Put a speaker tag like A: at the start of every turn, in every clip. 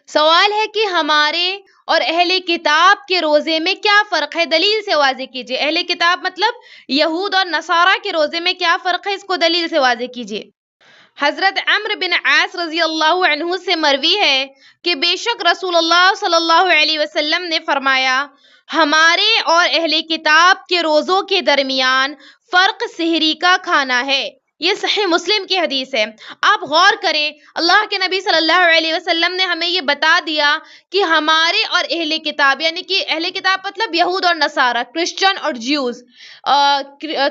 A: سوال ہے کہ ہمارے اور اہل کتاب کے روزے میں کیا فرق ہے؟ دلیل سے واضح کیجیے. اہل کتاب مطلب یہود اور نصارہ کے روزے میں کیا فرق ہے؟ اس کو دلیل سے واضح کیجیے. حضرت عمرو بن عاص رضی اللہ عنہ سے مروی ہے کہ بے شک رسول اللہ صلی اللہ علیہ وسلم نے فرمایا، ہمارے اور اہل کتاب کے روزوں کے درمیان فرق سحری کا کھانا ہے. یہ صحیح مسلم کی حدیث ہے. آپ غور کریں، اللہ کے نبی صلی اللہ علیہ وسلم نے ہمیں یہ بتا دیا کہ ہمارے اور اہل کتاب، یعنی کہ اہل کتاب مطلب یہود اور نصارہ، کرسچن اور جیوز،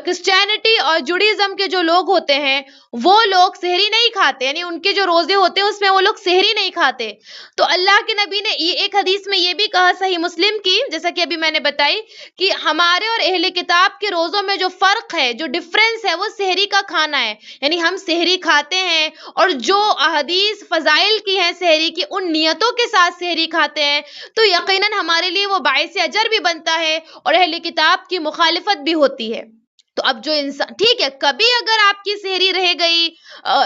A: کرسچینٹی اور جوڈیزم کے جو لوگ ہوتے ہیں وہ لوگ سحری نہیں کھاتے، یعنی ان کے جو روزے ہوتے ہیں اس میں وہ لوگ سحری نہیں کھاتے. تو اللہ کے نبی نے یہ ایک حدیث میں یہ بھی کہا صحیح مسلم کی، جیسا کہ ابھی میں نے بتائی، کہ ہمارے اور اہل کتاب کے روزوں میں جو فرق ہے، جو ڈفرینس ہے، وہ سحری کا کھانا ہے. یعنی ہم سحری کھاتے ہیں اور جو احادیث فضائل کی ہیں سحری کی، ان نیتوں کے ساتھ سحری کھاتے ہیں تو یقیناً ہمارے لیے وہ باعث اجر بھی بنتا ہے اور اہل کتاب کی مخالفت بھی ہوتی ہے. تو اب جو انسان، ٹھیک ہے، کبھی اگر آپ کی سحری رہ گئی،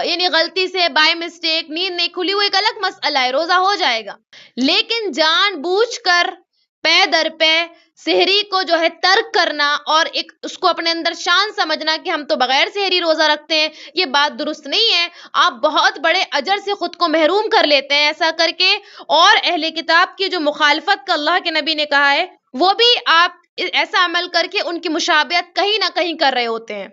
A: یعنی غلطی سے، بائی مسٹیک، نیند نہیں کھلی، وہ ایک الگ مسئلہ ہے، روزہ ہو جائے گا. لیکن جان بوجھ کر پے در پے سحری کو جو ہے ترک کرنا اور ایک اس کو اپنے اندر شان سمجھنا کہ ہم تو بغیر سحری روزہ رکھتے ہیں، یہ بات درست نہیں ہے. آپ بہت بڑے اجر سے خود کو محروم کر لیتے ہیں ایسا کر کے، اور اہل کتاب کی جو مخالفت کا اللہ کے نبی نے کہا ہے وہ بھی آپ ایسا عمل کر کے ان کی مشابہت کہیں نہ کہیں کر رہے ہوتے ہیں.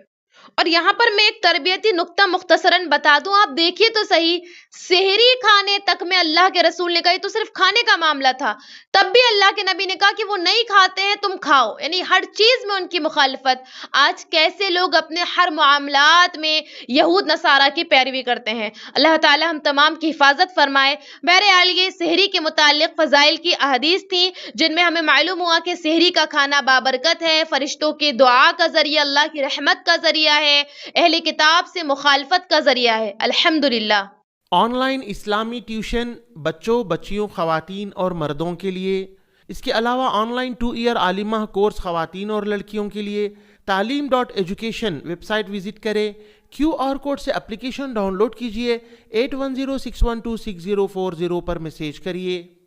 A: اور یہاں پر میں ایک تربیتی نکتہ مختصراً بتا دوں، آپ دیکھیے تو صحیح، سحری کھانے تک میں اللہ کے رسول نے کہا، یہ تو صرف کھانے کا معاملہ تھا، تب بھی اللہ کے نبی نے کہا کہ وہ نہیں کھاتے ہیں تم کھاؤ، یعنی ہر چیز میں ان کی مخالفت. آج کیسے لوگ اپنے ہر معاملات میں یہود نصارہ کی پیروی کرتے ہیں. اللہ تعالی ہم تمام کی حفاظت فرمائے. بہرحال یہ سحری کے متعلق فضائل کی احادیث تھیں جن میں ہمیں معلوم ہوا کہ سحری کا کھانا بابرکت ہے، فرشتوں کی دعا کا ذریعہ، اللہ کی رحمت کا ذریعہ ہے، اہل کتاب سے مخالفت کا ذریعہ ہے. الحمدللہ.
B: آن لائن اسلامی ٹیوشن بچوں، بچیوں، خواتین اور مردوں کے لیے. اس کے علاوہ آن لائن 2 ایئر عالمہ کورس خواتین اور لڑکیوں کے لیے. تعلیم.ایجوکیشن ویب سائٹ وزٹ کریں. QR کوڈ سے اپلیکیشن ڈاؤن لوڈ کیجئے. 8106126040 پر میسیج کریے.